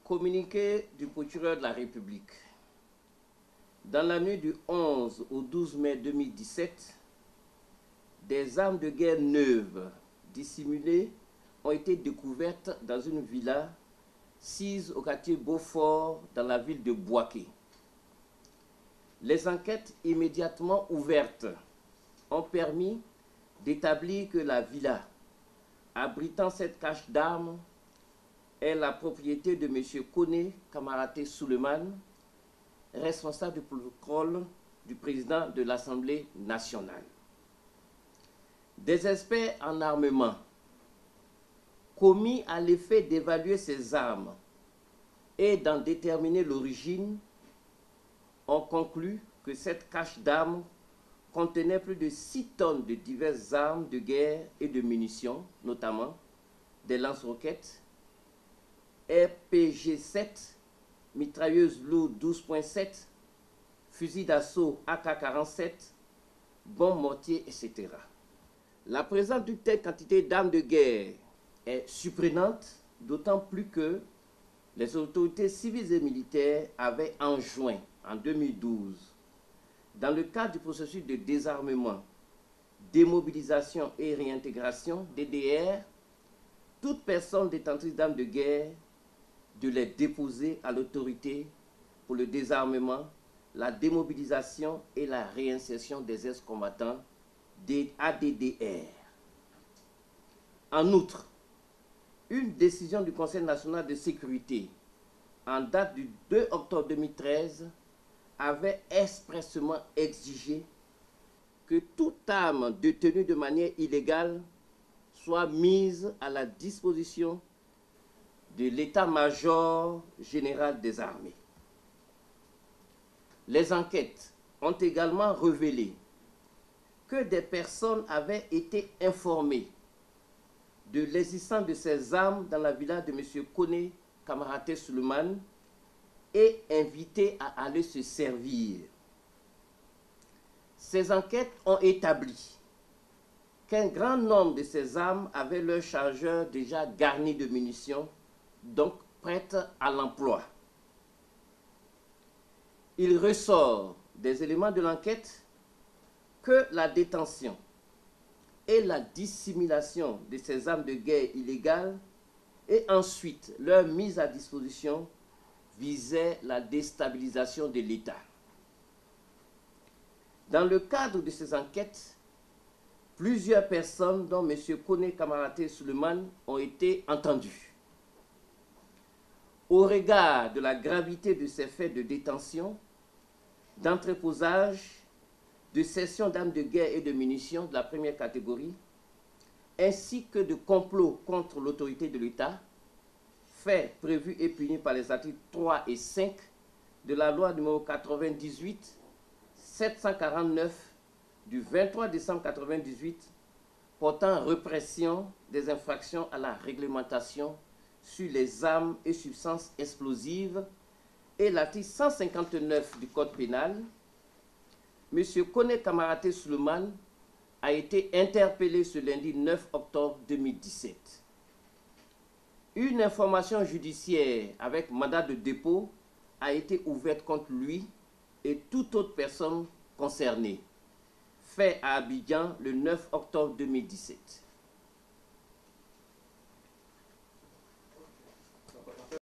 Communiqué du procureur de la République. Dans la nuit du 11 au 12 mai 2017, des armes de guerre neuves dissimulées ont été découvertes dans une villa sise au quartier Beaufort dans la ville de Bouaké. Les enquêtes immédiatement ouvertes ont permis d'établir que la villa abritant cette cache d'armes est la propriété de M. Kone Kamaraté Souleymane, responsable du protocole du président de l'Assemblée nationale. Des experts en armement, commis à l'effet d'évaluer ces armes et d'en déterminer l'origine, ont conclu que cette cache d'armes contenait plus de 6 tonnes de diverses armes de guerre et de munitions, notamment des lance-roquettes, RPG-7, mitrailleuse lourde 12.7, fusil d'assaut AK-47, bombes mortiers, etc. La présence d'une telle quantité d'armes de guerre est surprenante, d'autant plus que les autorités civiles et militaires avaient enjoint en 2012, dans le cadre du processus de désarmement, démobilisation et réintégration DDR, toute personne détentrice d'armes de guerre de les déposer à l'autorité pour le désarmement, la démobilisation et la réinsertion des ex-combattants des ADDR. En outre, une décision du Conseil national de sécurité en date du 2 octobre 2013 avait expressément exigé que toute arme détenue de manière illégale soit mise à la disposition de l'état-major général des armées. Les enquêtes ont également révélé que des personnes avaient été informées de l'existence de ces armes dans la villa de M. Kone Kamaraté Souleymane et invitées à aller se servir. Ces enquêtes ont établi qu'un grand nombre de ces armes avaient leur chargeur déjà garni de munitions, donc prêtes à l'emploi. Il ressort des éléments de l'enquête que la détention et la dissimulation de ces armes de guerre illégales et ensuite leur mise à disposition visaient la déstabilisation de l'État. Dans le cadre de ces enquêtes, plusieurs personnes, dont M. Kone Kamaraté Souleymane, ont été entendues. Au regard de la gravité de ces faits de détention, d'entreposage, de cession d'armes de guerre et de munitions de la première catégorie, ainsi que de complot contre l'autorité de l'État, faits prévus et punis par les articles 3 et 5 de la loi numéro 98-749 du 23 décembre 1998 portant répression des infractions à la réglementation sur les armes et substances explosives et l'article 159 du Code pénal, M. Kone Kamaraté Souleymane a été interpellé ce lundi 9 octobre 2017. Une information judiciaire avec mandat de dépôt a été ouverte contre lui et toute autre personne concernée, fait à Abidjan le 9 octobre 2017.